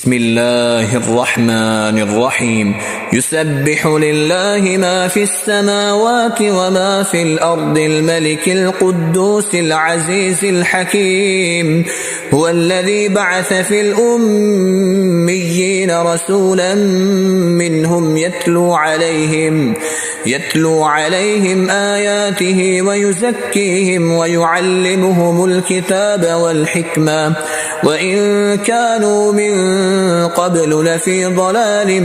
بسم الله الرحمن الرحيم يسبح لله ما في السماوات وما في الأرض الملك القدوس العزيز الحكيم هو الذي بعث في الأميين رسولا منهم يتلو عليهم آياته ويزكيهم ويعلمهم الكتاب والحكمة وإن كانوا من قبل لفي ضلال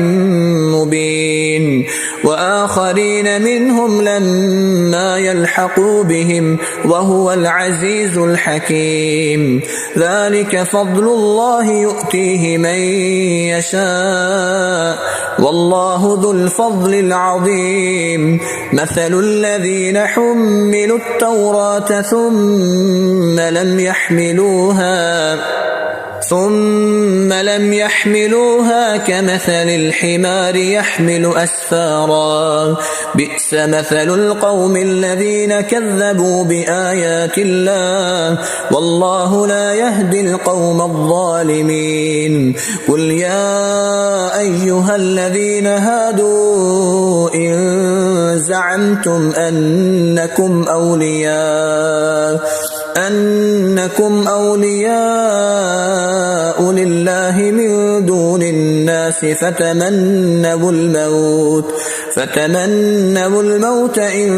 مبين وآخرين منهم لما يلحقوا بهم وهو العزيز الحكيم ذلك فضل الله يؤتيه من يشاء والله ذو الفضل العظيم مثل الذين حملوا التوراة ثم لم يحملوها كمثل الحمار يحمل أسفارا بئس مثل القوم الذين كذبوا بآيات الله والله لا يهدي القوم الظالمين قل يا أيها الذين هادوا إن زعمتم أنكم أولياء لله من دون الناس فتمنوا الموت إن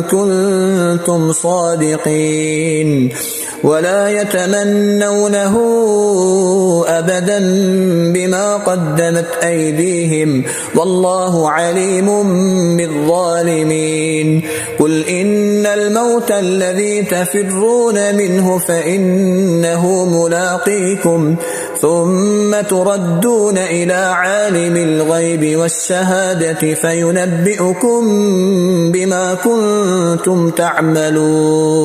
كنتم صادقين ولا يتمنونه أبدا بما قدمت أيديهم والله عليم بالظالمين قل إن الموت الذي تفرون منه فإنه ملاقيكم ثم تردون إلى عالم الغيب والشهادة فينبئكم بما كنتم تعملون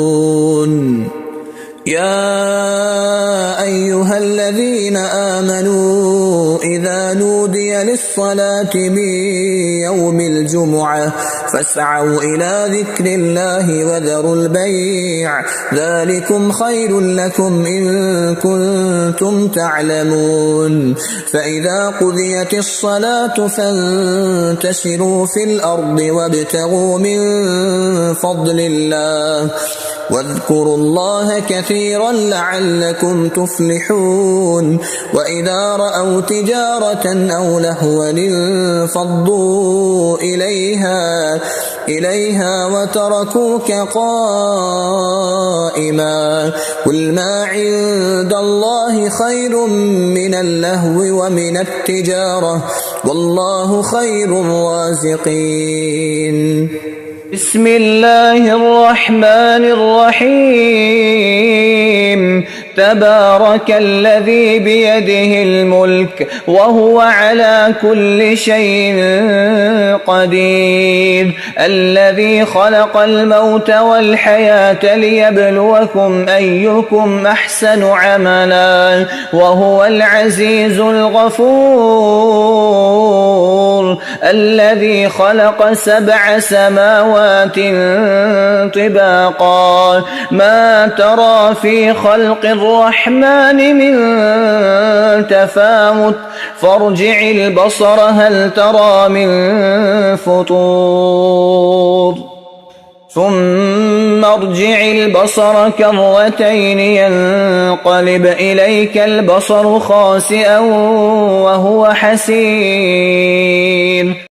يا أيها الذين آمنوا إذا نودي للصلاة من يوم الجمعة فاسعوا إلى ذكر الله وذروا البيع ذلكم خير لكم إن كنتم تعلمون فإذا قضيت الصلاة فانتشروا في الأرض وابتغوا من فضل الله واذكروا الله كثيرا لعلكم تفلحون وإذا رأوا تجارة أو لهوا انفضوا إليها وتركوك قائما قل ما عند الله خير من اللهو ومن التجارة والله خير الرازقين بسم الله الرحمن الرحيم تبارك الذي بيده الملك وهو على كل شيء قدير الذي خلق الموت والحياة ليبلوكم أيكم أحسن عملا وهو العزيز الغفور الذي خلق 7 سماوات طباقا ما ترى في خلق الرحمن من تفاوت فارجع البصر هل ترى من فطور ثم ارجع البصر كرتين ينقلب إليك البصر خاسئا وهو حسير